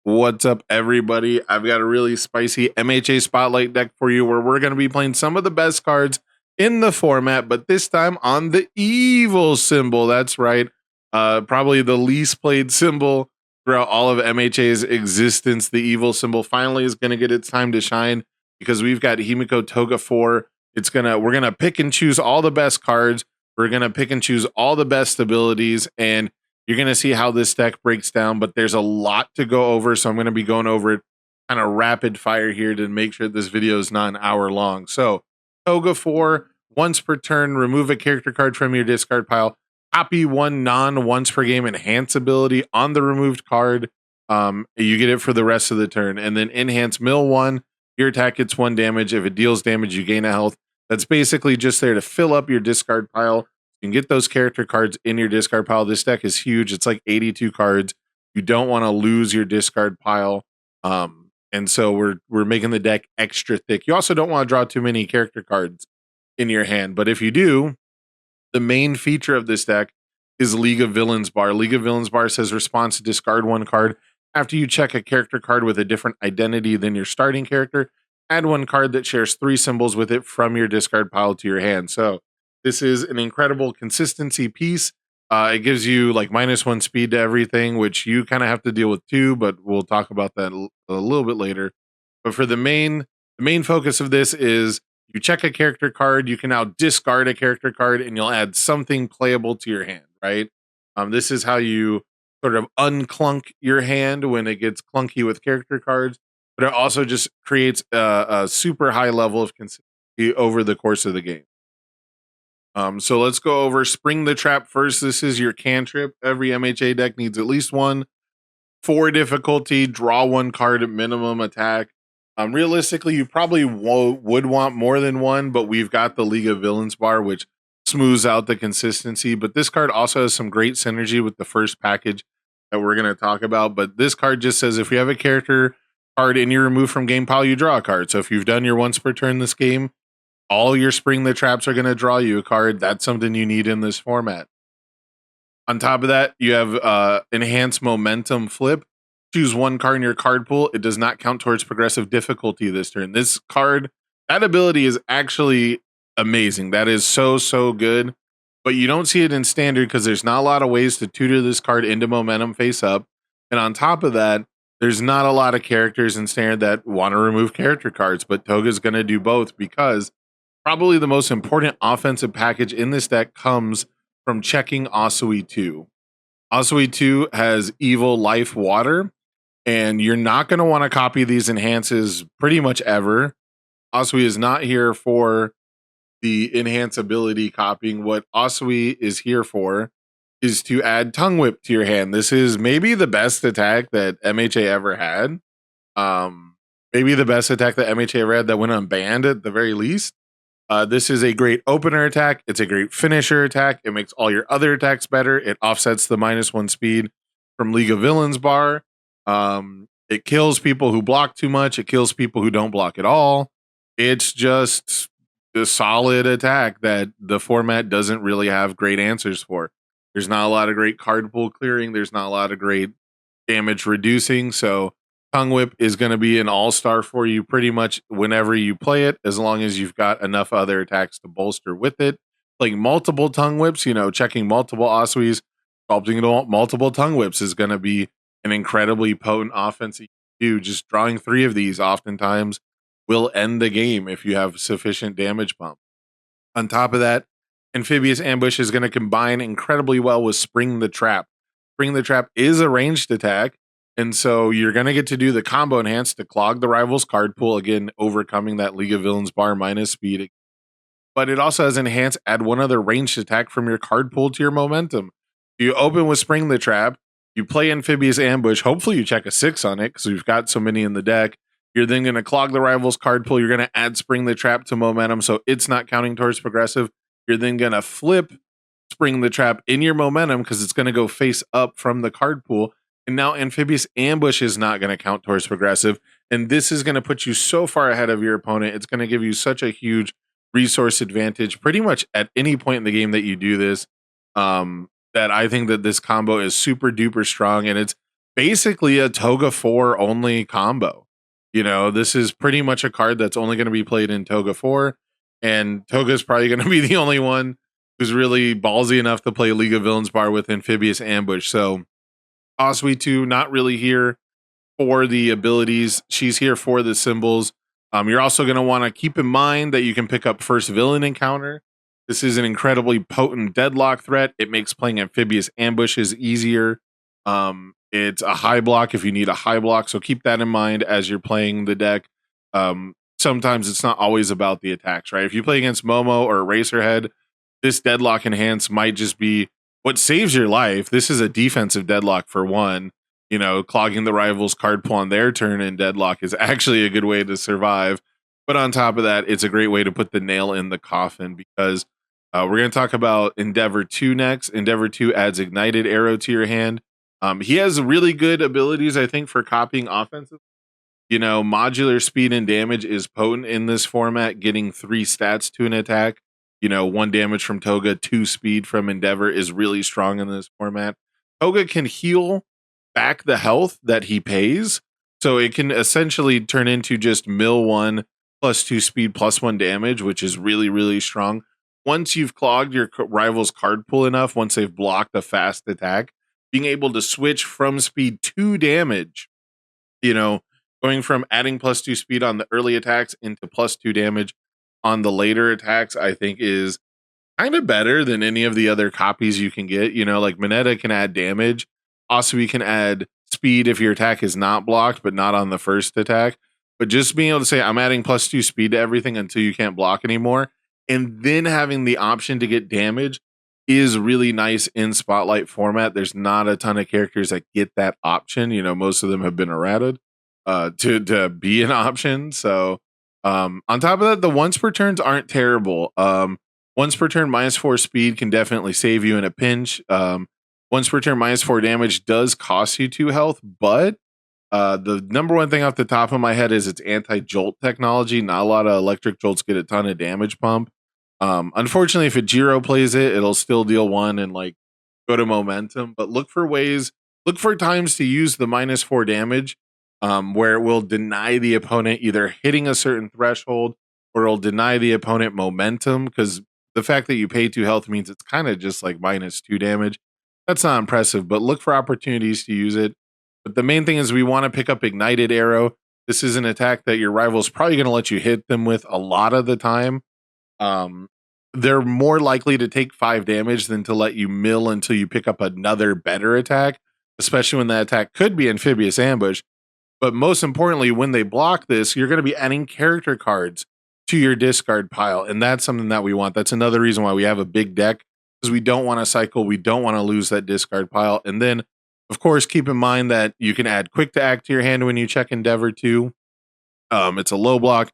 What's up, everybody? I've got a really spicy MHA Spotlight deck for you where we're going to be playing some of the best cards in the format, but this time on the evil symbol. That's right. Probably the least played symbol throughout all of MHA's existence. The evil symbol finally is going to get its time to shine because we've got Himiko Toga4. We're going to pick and choose all the best cards. We're going to pick and choose all the best abilities, and you're going to see how this deck breaks down, but there's a lot to go over, so I'm going to be going over it kind of rapid fire here to make sure this video is not an hour long. So, Toga4, once per turn, remove a character card from your discard pile, copy one once per game enhance ability on the removed card. You get it for the rest of the turn, and then enhance mill 1. Your attack gets 1 damage. If it deals damage, you gain a health. That's basically just there to fill up your discard pile. You can get those character cards in your discard pile. This deck is huge. It's like 82 cards. You don't want to lose your discard pile. And so we're making the deck extra thick. You also don't want to draw too many character cards in your hand. But if you do, the main feature of this deck is League of Villains bar. League of Villains bar says response to discard 1 card. After you check a character card with a different identity than your starting character, add 1 card that shares 3 symbols with it from your discard pile to your hand. So this is an incredible consistency piece. It gives you like -1 speed to everything, which you kind of have to deal with too, but we'll talk about that a little bit later. But for the main focus of this is you check a character card, you can now discard a character card and you'll add something playable to your hand, right? This is how you sort of unclunk your hand when it gets clunky with character cards, but it also just creates a super high level of consistency over the course of the game. So let's go over Spring the Trap first. This is your cantrip. Every MHA deck needs at least 1. 4 difficulty, draw 1 card at minimum attack. Realistically, you probably would want more than 1, but we've got the League of Villains bar, which smooths out the consistency. But this card also has some great synergy with the first package that we're going to talk about. But this card just says if you have a character card in your remove from game pile, you draw a card. So if you've done your once per turn this game, all your Spring the Traps are going to draw you a card. That's something you need in this format. On top of that, you have Enhanced Momentum Flip. Choose 1 card in your card pool. It does not count towards progressive difficulty this turn. This card, that ability is actually amazing. That is so good. But you don't see it in standard because there's not a lot of ways to tutor this card into momentum face up. And on top of that, there's not a lot of characters in standard that want to remove character cards. But Toga's going to do both because probably the most important offensive package in this deck comes from checking Asui 2. Asui 2 has Evil Life Water, and you're not going to want to copy these enhances pretty much ever. Asui is not here for the enhance ability copying. What Asui is here for is to add Tongue Whip to your hand. This is maybe the best attack that MHA ever had. Maybe the best attack that MHA ever had that went unbanned at the very least. This is a great opener attack. It's a great finisher attack. It makes all your other attacks better. It offsets the -1 speed from League of Villains bar. It kills people who block too much. It kills people who don't block at all. It's just a solid attack that the format doesn't really have great answers for. There's not a lot of great card pool clearing. There's not a lot of great damage reducing. So Tongue Whip is going to be an all-star for you pretty much whenever you play it, as long as you've got enough other attacks to bolster with it. Playing multiple Tongue Whips, checking multiple Asuis, sculpting multiple Tongue Whips is going to be an incredibly potent offense. Just drawing 3 of these oftentimes will end the game if you have sufficient damage bump. On top of that, Amphibious Ambush is going to combine incredibly well with Spring the Trap. Spring the Trap is a ranged attack, and so you're going to get to do the combo enhance to clog the rival's card pool, again, overcoming that League of Villains bar -speed. But it also has enhance, add 1 other ranged attack from your card pool to your momentum. You open with Spring the Trap, you play Amphibious Ambush, hopefully you check a 6 on it because we've got so many in the deck. You're then going to clog the rival's card pool. You're going to add Spring the Trap to momentum, so it's not counting towards progressive. You're then going to flip Spring the Trap in your momentum because it's going to go face up from the card pool. And now Amphibious Ambush is not going to count towards progressive. And this is going to put you so far ahead of your opponent. It's going to give you such a huge resource advantage pretty much at any point in the game that you do this. That I think that this combo is super duper strong. And it's basically a Toga4 only combo. You know, this is pretty much a card that's only going to be played in Toga4, and Toga is probably going to be the only one who's really ballsy enough to play League of Villains Bar with Amphibious Ambush. So Oswe 2 not really here for the abilities. She's here for the symbols. You're also going to want to keep in mind that you can pick up first villain encounter. This is an incredibly potent deadlock threat. It makes playing amphibious ambushes easier. It's a high block if you need a high block, so keep that in mind as you're playing the deck. Sometimes it's not always about the attacks, right? If you play against Momo or Eraserhead, this deadlock enhance might just be what saves your life. This is a defensive deadlock for one. You know, clogging the rival's card pool on their turn in deadlock is actually a good way to survive. But on top of that, it's a great way to put the nail in the coffin because we're going to talk about Endeavor 2 next. Endeavor 2 adds Ignited Arrow to your hand. He has really good abilities, I think, for copying offensive. You know, modular speed and damage is potent in this format, getting 3 stats to an attack. You know, 1 damage from Toga, 2 speed from Endeavor is really strong in this format. Toga can heal back the health that he pays, so it can essentially turn into just mill 1 plus 2 speed plus 1 damage, which is really, really strong. Once you've clogged your rival's card pool enough, once they've blocked a fast attack, being able to switch from speed to damage, you know, going from adding plus 2 speed on the early attacks into plus 2 damage on the later attacks, I think is kind of better than any of the other copies you can get. You know, like Mineta can add damage. Also, we can add speed if your attack is not blocked, but not on the first attack. But just being able to say, I'm adding plus 2 speed to everything until you can't block anymore, and then having the option to get damage is really nice in Spotlight format. There's not a ton of characters that get that option. You know, most of them have been errated to be an option. So on top of that, the once per turns aren't terrible. Once per turn -4 speed can definitely save you in a pinch. Once per turn -4 damage does cost you 2 health, but the number one thing off the top of my head is it's anti-jolt technology. Not a lot of electric jolts get a ton of damage pump. Unfortunately, if a Jiro plays it, it'll still deal 1 and like go to momentum. But look for times to use the -4 damage, where it will deny the opponent either hitting a certain threshold or it'll deny the opponent momentum, because the fact that you pay 2 health means it's kind of just like -2 damage. That's not impressive, but look for opportunities to use it. But the main thing is we want to pick up Ignited Arrow. This is an attack that your rival's probably going to let you hit them with a lot of the time. They're more likely to take 5 damage than to let you mill until you pick up another better attack, especially when that attack could be Amphibious Ambush. But most importantly, when they block this, you're going to be adding character cards to your discard pile. And that's something that we want. That's another reason why we have a big deck, because we don't want to cycle. We don't want to lose that discard pile. And then, of course, keep in mind that you can add Quick to Act to your hand when you check Endeavor 2. It's a low block.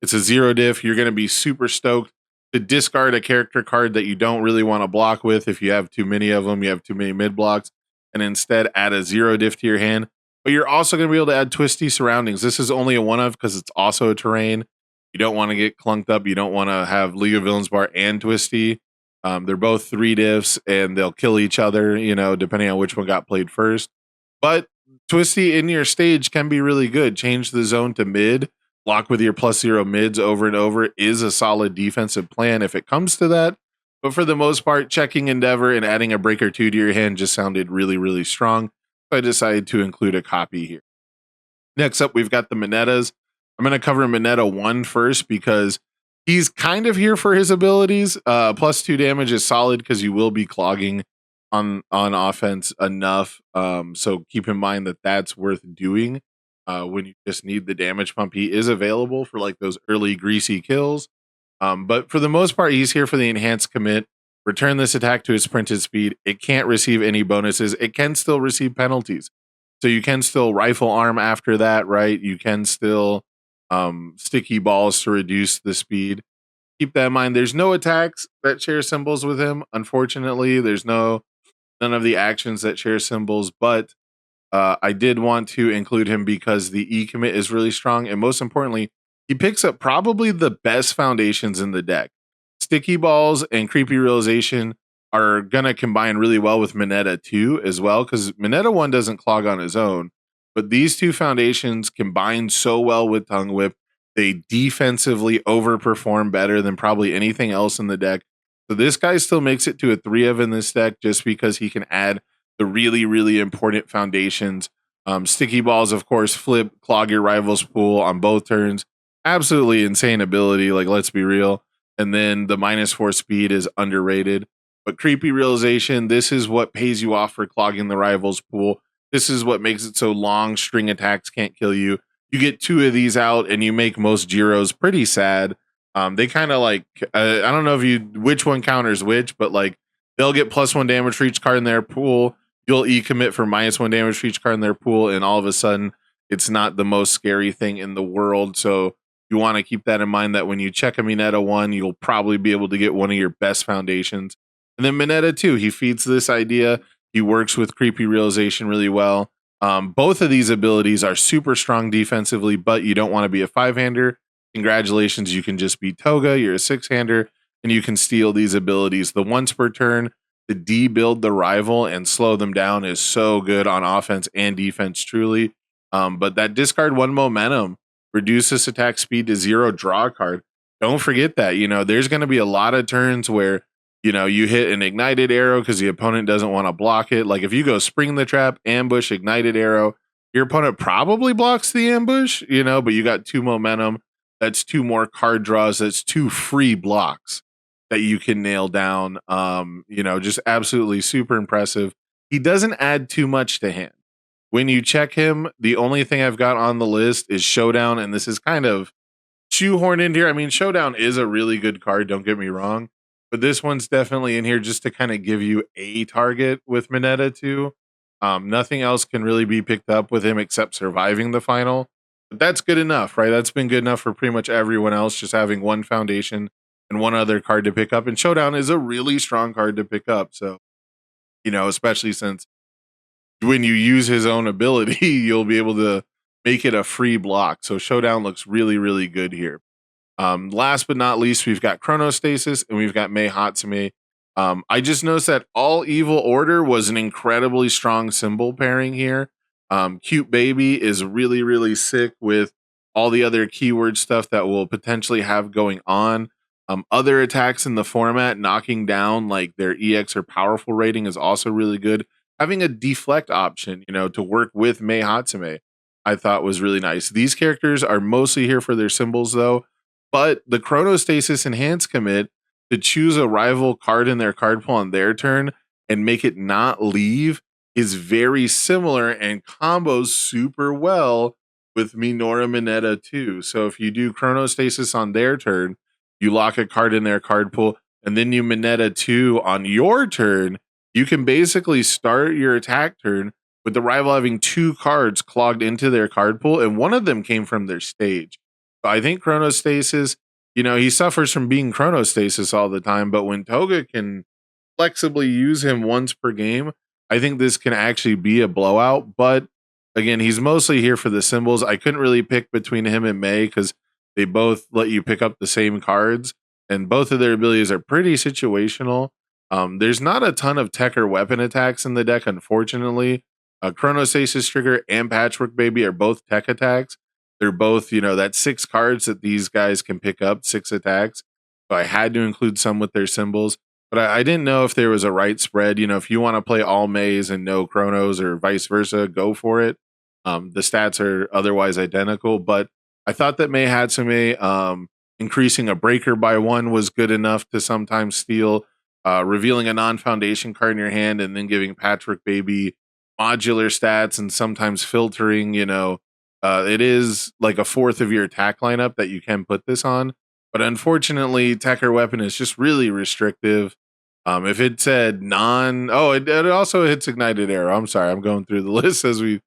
It's a 0 diff. You're going to be super stoked to discard a character card that you don't really want to block with. If you have too many of them, you have too many mid blocks, and instead add a 0 diff to your hand. But you're also going to be able to add Twisty Surroundings. This is only a one of because it's also a terrain. You don't want to get clunked up. You don't want to have League of Villains Bar and Twisty. They're both 3 diffs and they'll kill each other, you know, depending on which one got played first. But Twisty in your stage can be really good. Change the zone to mid. Block with your +0 mids over and over is a solid defensive plan if it comes to that. But for the most part, checking Endeavor and adding a breaker 2 to your hand just sounded really, really strong. So I decided to include a copy here. Next up, we've got the Minetas. I'm going to cover Mineta 1 first because he's kind of here for his abilities. +2 damage is solid because you will be clogging on offense enough. So keep in mind that that's worth doing. When you just need the damage pump, he is available for like those early greasy kills. But for the most part, he's here for the enhanced commit. Return this attack to its printed speed. It can't receive any bonuses. It can still receive penalties. So you can still rifle arm after that, right? You can still sticky balls to reduce the speed. Keep that in mind. There's no attacks that share symbols with him. Unfortunately, there's none of the actions that share symbols, but I did want to include him because the E commit is really strong. And most importantly, he picks up probably the best foundations in the deck. Sticky balls and creepy realization are gonna combine really well with Mineta 2 as well, because Mineta 1 doesn't clog on his own, but these two foundations combine so well with Tongue Whip. They defensively overperform better than probably anything else in the deck. So this guy still makes it to a 3 of in this deck just because he can add the really, really important foundations. Sticky balls, of course, flip, clog your rival's pool on both turns. Absolutely insane ability, like let's be real. And then the -4 speed is underrated. But creepy realization, this is what pays you off for clogging the rival's pool. This is what makes it so long string attacks can't kill you. You get 2 of these out and you make most Giros pretty sad. They kind of like, I don't know if which one counters which, but like they'll get +1 damage for each card in their pool. You'll E-commit for -1 damage for each card in their pool. And all of a sudden it's not the most scary thing in the world. So you want to keep that in mind, that when you check a Mineta 1, you'll probably be able to get one of your best foundations. And then Mineta 2, he feeds this idea. He works with creepy realization really well. Both of these abilities are super strong defensively, but you don't want to be a 5-hander. Congratulations, you can just be Toga. You're a 6-hander, and you can steal these abilities. The once per turn to debuild the rival and slow them down is so good on offense and defense, truly. But that discard 1 momentum, reduce this attack speed to 0, draw a card. Don't forget that. There's going to be a lot of turns where you hit an ignited arrow because the opponent doesn't want to block it. Like if you go spring the trap, ambush, ignited arrow, your opponent probably blocks the ambush, but you got 2 momentum. That's 2 more card draws. That's 2 free blocks that you can nail down. Just absolutely super impressive. He doesn't add too much to hand. When you check him, the only thing I've got on the list is Showdown, and this is kind of shoehorned in here. I mean, Showdown is a really good card, don't get me wrong, but this one's definitely in here just to kind of give you a target with Mineta 2. Nothing else can really be picked up with him except surviving the final. But that's good enough, right? That's been good enough for pretty much everyone else, just having 1 foundation and 1 other card to pick up. And Showdown is a really strong card to pick up. So, especially since when you use his own ability, you'll be able to make it a free block. So Showdown looks really, really good here. Last but not least, we've got Chronostasis and we've got MHA. I just noticed that All Evil Order was an incredibly strong symbol pairing here. Cute Baby is really, really sick with all the other keyword stuff that we'll potentially have going on. Other attacks in the format, knocking down like their EX or powerful rating is also really good. Having a deflect option, to work with MHA, I thought was really nice. These characters are mostly here for their symbols though, but the Chronostasis Enhance commit to choose a rival card in their card pool on their turn and make it not leave is very similar and combos super well with Minora Mineta 2. So if you do Chronostasis on their turn, you lock a card in their card pool, and then you Mineta 2 on your turn, you can basically start your attack turn with the rival having 2 cards clogged into their card pool, and one of them came from their stage. So I think Chronostasis, he suffers from being Chronostasis all the time, but when Toga can flexibly use him once per game, I think this can actually be a blowout. But again, he's mostly here for the symbols. I couldn't really pick between him and May because they both let you pick up the same cards, and both of their abilities are pretty situational. There's not a ton of tech or weapon attacks in the deck, unfortunately. Chronostasis Trigger and Patchwork Baby are both tech attacks. They're both, that's 6 cards that these guys can pick up, 6 attacks. So I had to include some with their symbols. But I didn't know if there was a right spread. If you want to play all Mays and no Chronos or vice versa, go for it. The stats are otherwise identical. But I thought that May Hatsume, increasing a breaker by 1 was good enough to sometimes steal. Revealing a non-foundation card in your hand and then giving Patchwork Baby modular stats and sometimes filtering, it is like a 4th of your attack lineup that you can put this on. But unfortunately, tech or weapon is just really restrictive. If it said it also hits Ignited Arrow. I'm sorry, I'm going through the list as we.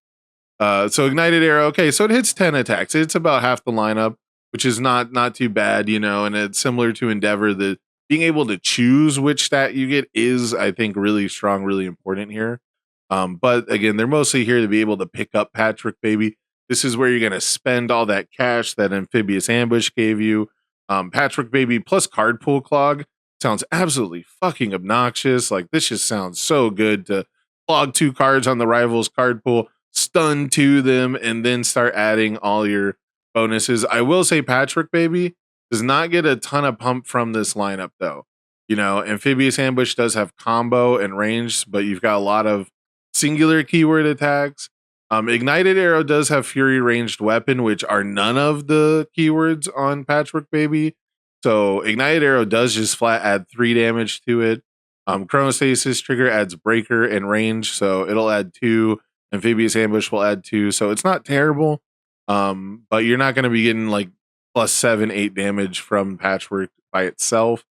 So Ignited Arrow, okay, so it hits 10 attacks. It's about half the lineup, which is not too bad, and it's similar to Endeavor. The being able to choose which stat you get is, I think, really strong, really important here. But again, they're mostly here to be able to pick up Patchwork Baby. This is where you're going to spend all that cash that Amphibious Ambush gave you. Patchwork Baby plus Card Pool Clog sounds absolutely fucking obnoxious. Like, this just sounds so good to log 2 cards on the rival's card pool, stun to them, and then start adding all your bonuses. I will say Patchwork Baby does not get a ton of pump from this lineup, though. You know, Amphibious Ambush does have combo and range, but you've got a lot of singular keyword attacks. Ignited Arrow does have Fury Ranged Weapon, which are none of the keywords on Patchwork Baby. So Ignited Arrow does just flat add 3 damage to it. Chronostasis Trigger adds Breaker and Range, so it'll add 2. Amphibious Ambush will add 2, so it's not terrible. But you're not going to be getting like plus 7, 8 damage from Patchwork by itself.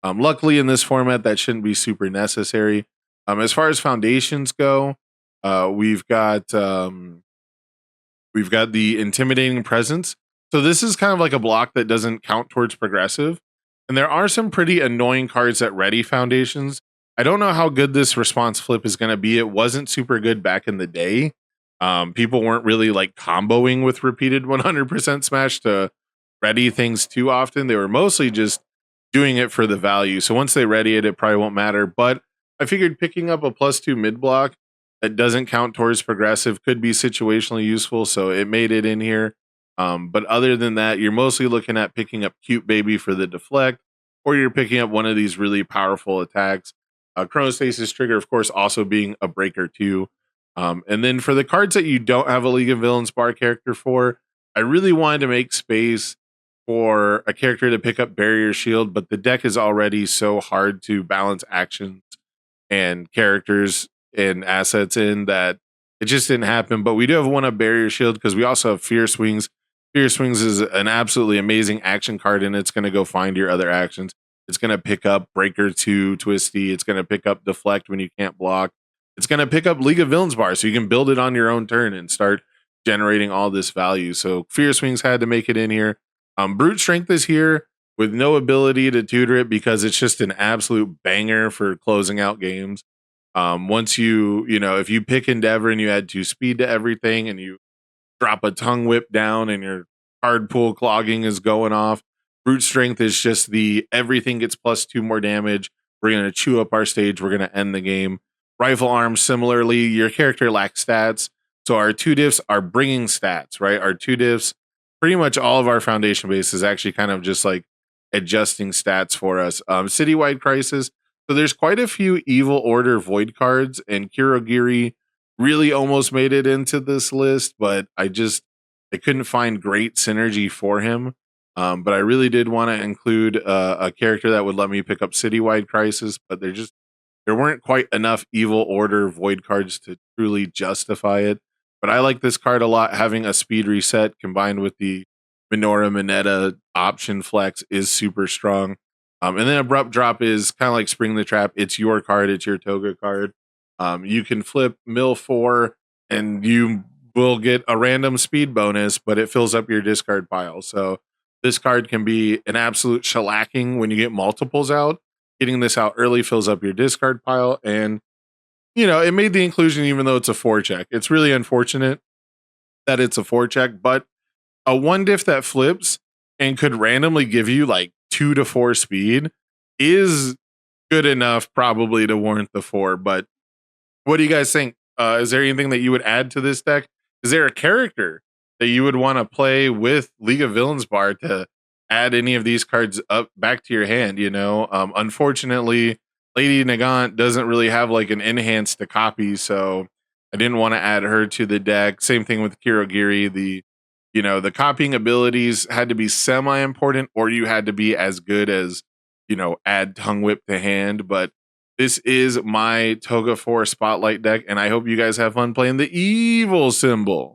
Luckily, in this format, that shouldn't be super necessary. As far as foundations go, we've got the Intimidating Presence. So this is kind of like a block that doesn't count towards progressive. And there are some pretty annoying cards that ready foundations. I don't know how good this response flip is going to be. It wasn't super good back in the day. People weren't really like comboing with repeated 100% smash to ready things too often. They were mostly just doing it for the value. So once they ready it, it probably won't matter. But I figured picking up a +2 mid block that doesn't count towards progressive could be situationally useful. So it made it in here. But other than that, you're mostly looking at picking up Cute Baby for the deflect, or you're picking up one of these really powerful attacks. Chronostasis Trigger, of course, also being a breaker too. And then for the cards that you don't have a League of Villains bar character for, I really wanted to make space for a character to pick up Barrier Shield, but the deck is already so hard to balance actions and characters and assets in that it just didn't happen. But we do have one of Barrier Shield because we also have Fierce Wings. Fierce Wings is an absolutely amazing action card, and it's going to go find your other actions. It's going to pick up Breaker 2 Twisty. It's going to pick up Deflect when you can't block. It's going to pick up League of Villains bar, so you can build it on your own turn and start generating all this value. So Fierce Wings had to make it in here. Brute Strength is here with no ability to tutor it because it's just an absolute banger for closing out games. Once if you pick Endeavor and you add 2 speed to everything and you drop a Tongue Whip down and your card pool clogging is going off, Brute Strength is just the everything gets +2 more damage. We're going to chew up our stage. We're going to end the game. Rifle Arm, similarly, your character lacks stats. So our 2 diffs are bringing stats, right? Our 2 diffs, pretty much all of our foundation base is actually kind of just like adjusting stats for us. Citywide Crisis. So there's quite a few Evil Order Void cards, and Kirogiri really almost made it into this list, but I couldn't find great synergy for him. But I really did want to include a character that would let me pick up Citywide Crisis, but there weren't quite enough Evil Order Void cards to truly justify it. But I like this card a lot. Having a speed reset combined with the Minora Mineta option flex is super strong. And then Abrupt Drop is kind of like Spring the Trap. It's your card. It's your Toga card. You can flip Mill 4 and you will get a random speed bonus, but it fills up your discard pile. So this card can be an absolute shellacking when you get multiples out. Getting this out early fills up your discard pile. And, it made the inclusion even though it's a 4-check. It's really unfortunate that it's a 4-check, but a 1 diff that flips and could randomly give you like 2 to 4 speed is good enough probably to warrant the 4. But what do you guys think? Is there anything that you would add to this deck? Is there a character that you would want to play with League of Villains bar to add any of these cards up back to your hand? Unfortunately, Lady Nagant doesn't really have like an enhance to copy, so I didn't want to add her to the deck. Same thing with Kirogiri. The copying abilities had to be semi-important, or you had to be as good as, add Tongue Whip to hand. But this is my Toga4 Spotlight deck, and I hope you guys have fun playing the evil symbol.